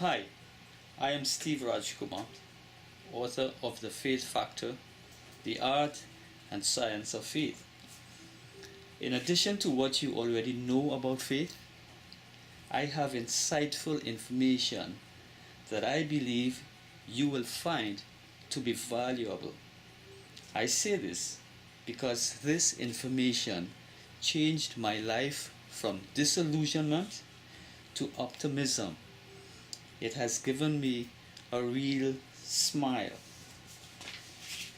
Hi, I am Steve Rajkumar, author of The Faith Factor, The Art and Science of Faith. In addition to what you already know about faith, I have insightful information that I believe you will find to be valuable. I say this because this information changed my life from disillusionment to optimism. It has given me a real smile.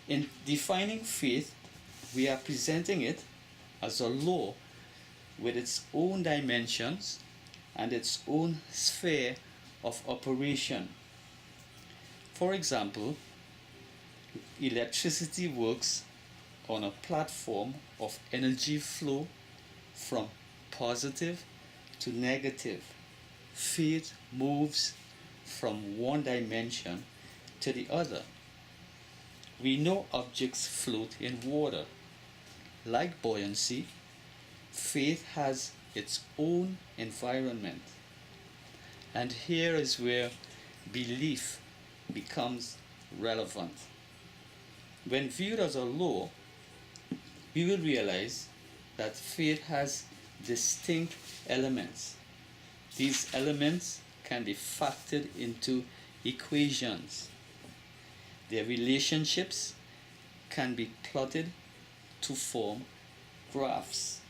In defining faith, we are presenting it as a law with its own dimensions and its own sphere of operation. For example, electricity works on a platform of energy flow from positive to negative. Faith moves from one dimension to the other. We know objects float in water. Like buoyancy, faith has its own environment. And here is where belief becomes relevant. When viewed as a law, we will realize that faith has distinct elements. These elements can be factored into equations. Their relationships can be plotted to form graphs.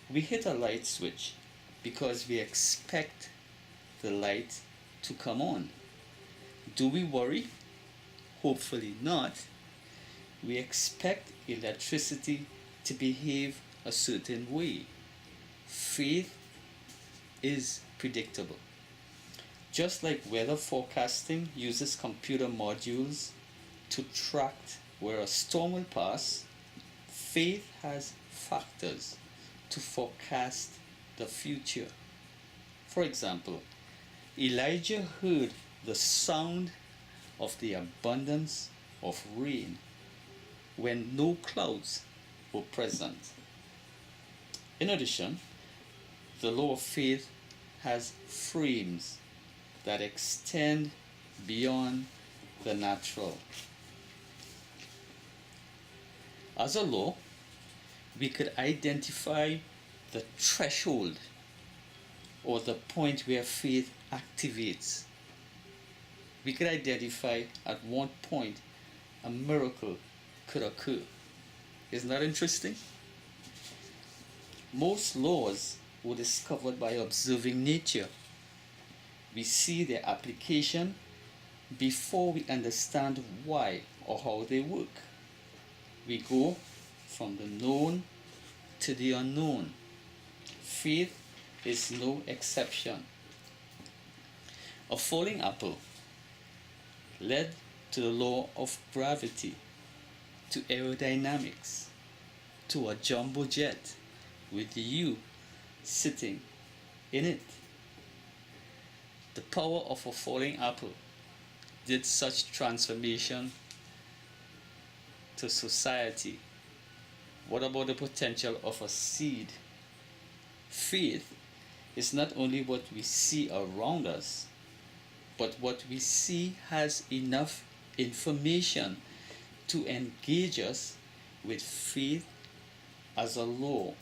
We hit a light switch because we expect the light to come on. Do we worry? Hopefully not. We expect electricity to behave a certain way. Faith is predictable. Just like weather forecasting uses computer modules to track where a storm will pass, faith has factors to forecast the future. For example, Elijah heard the sound of the abundance of rain when no clouds were present. In addition, the law of faith has frames that extend beyond the natural. As a law, we could identify the threshold or the point where faith activates. We could identify at what point a miracle could occur. Isn't that interesting? Most laws were discovered by observing nature. We see their application before we understand why or how they work. We go from the known to the unknown. Faith is no exception. A falling apple led to the law of gravity, to aerodynamics, to a jumbo jet with you sitting in it. The power of a falling apple did such transformation to society. What about the potential of a seed? Faith is not only what we see around us, but what we see has enough information to engage us with faith as a law.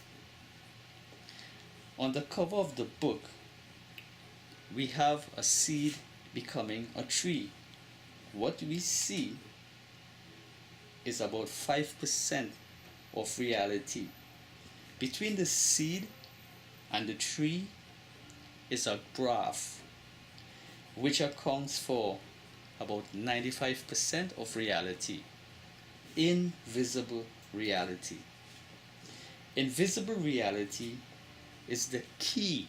On the cover of the book, we have a seed becoming a tree. What we see is about 5% of reality. Between the seed and the tree is a graph, which accounts for about 95% of reality. Invisible reality. Invisible reality is the key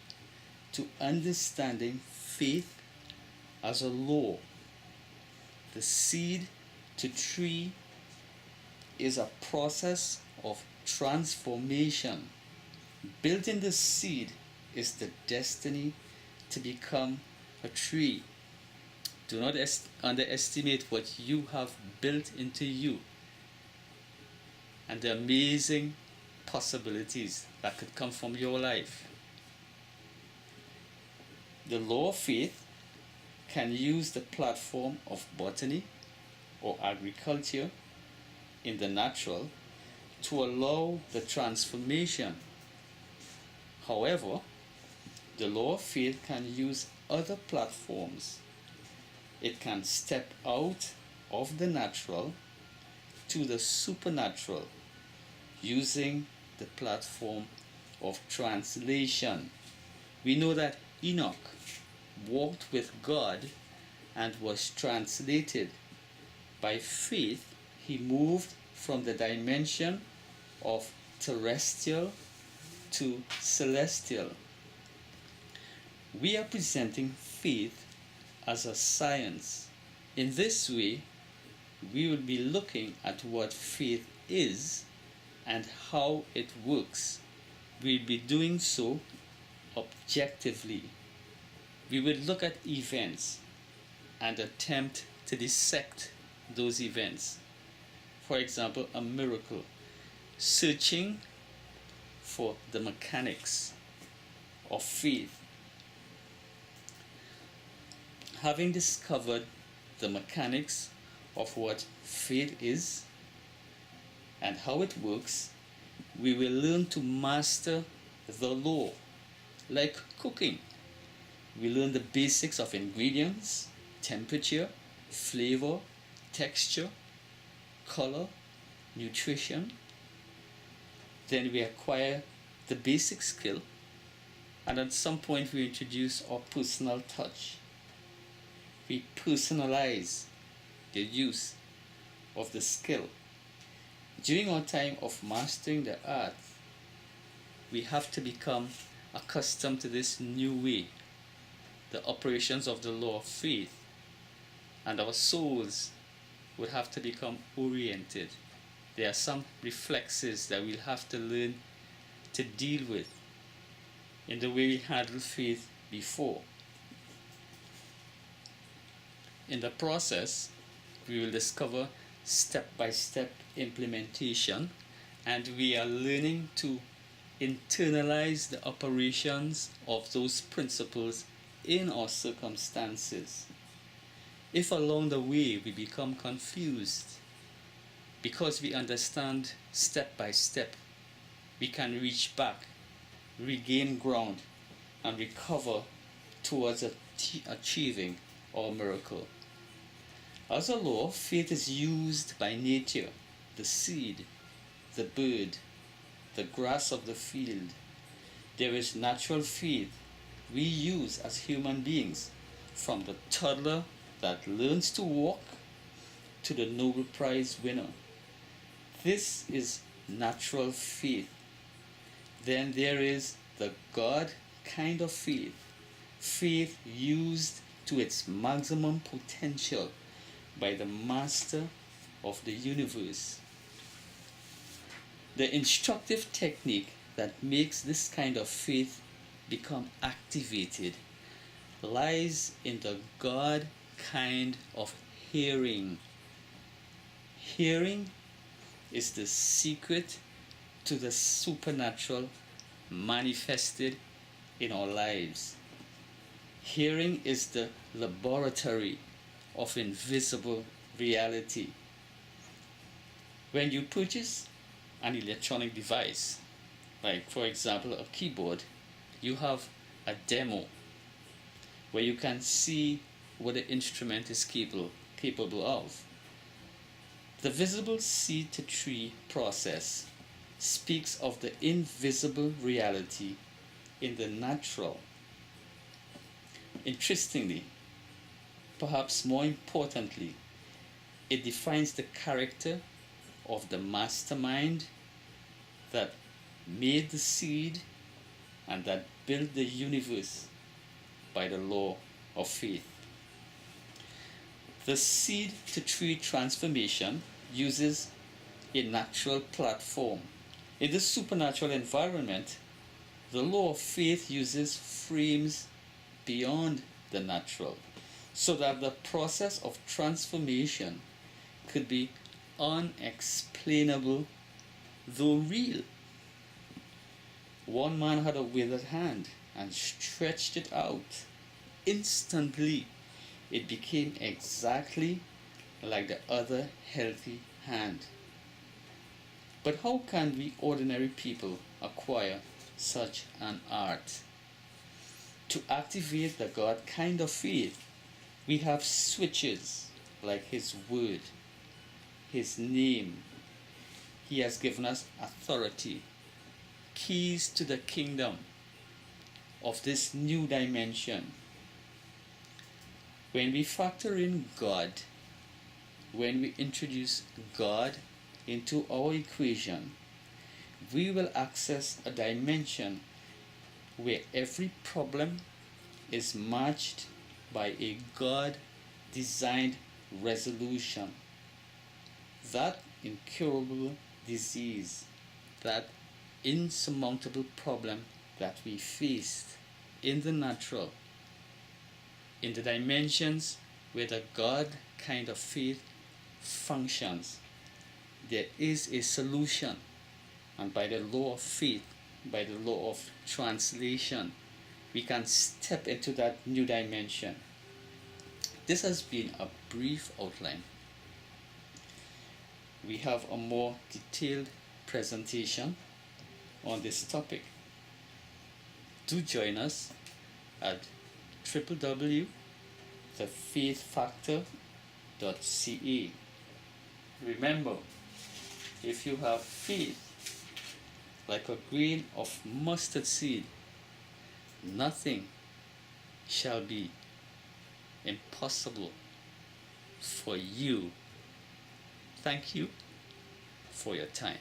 to understanding faith as a law. The seed to tree is a process of transformation. Built in the seed is the destiny to become a tree. Do not underestimate what you have built into you and the amazing possibilities that could come from your life. The law of faith can use the platform of botany or agriculture in the natural to allow the transformation. However, the law of faith can use other platforms. It can step out of the natural to the supernatural using the platform of translation. We know that Enoch walked with God and was translated. By faith, he moved from the dimension of terrestrial to celestial. We are presenting faith as a science. In this way, we will be looking at what faith is and how it works. We'll be doing so objectively. We will look at events and attempt to dissect those events. For example, a miracle, searching for the mechanics of faith. Having discovered the mechanics of what faith is and how it works, we will learn to master the law. Like cooking, we learn the basics of ingredients, temperature, flavor, texture, color, nutrition. Then we acquire the basic skill, and at some point we introduce our personal touch. We personalize the use of the skill. During our time of mastering the art, we have to become accustomed to this new way, the operations of the law of faith, and our souls would have to become oriented. There are some reflexes that we'll have to learn to deal with in the way we handled faith before. In the process, we will discover step-by-step implementation, and we are learning to internalize the operations of those principles in our circumstances. If along the way we become confused, because we understand step by step, we can reach back, regain ground, and recover towards achieving our miracle. As a law, faith is used by nature, the seed, the bird, the grass of the field. There is natural faith we use as human beings, from the toddler that learns to walk to the Nobel Prize winner. This is natural faith. Then there is the God kind of faith, faith used to its maximum potential by the master of the universe. The instructive technique that makes this kind of faith become activated lies in the God kind of hearing. Hearing is the secret to the supernatural manifested in our lives. Hearing is the laboratory of invisible reality. When you purchase an electronic device, like for example a keyboard, you have a demo where you can see what the instrument is capable of. The visible seed to tree process speaks of the invisible reality in the natural. Interestingly, perhaps more importantly, it defines the character of the mastermind that made the seed and that built the universe by the law of faith. The seed to tree transformation uses a natural platform. In the supernatural environment, the law of faith uses frames beyond the natural, so that the process of transformation could be unexplainable though real. One man had a withered hand and stretched it out instantly it became exactly like the other healthy hand. But how can we ordinary people acquire such an art? To activate the God kind of faith, we have switches like His Word, His name. He has given us authority, keys to the kingdom of this new dimension. When we factor in God, when we introduce God into our equation, we will access a dimension where every problem is matched by a God designed resolution. That incurable disease, that insurmountable problem that we faced in the natural, in the dimensions where the God kind of faith functions, there is a solution. And by the law of faith, by the law of translation, we can step into that new dimension. This has been a brief outline. We have a more detailed presentation on this topic. Do join us at www.thefaithfactor.ca. Remember, if you have faith like a grain of mustard seed, nothing shall be impossible for you. Thank you for your time.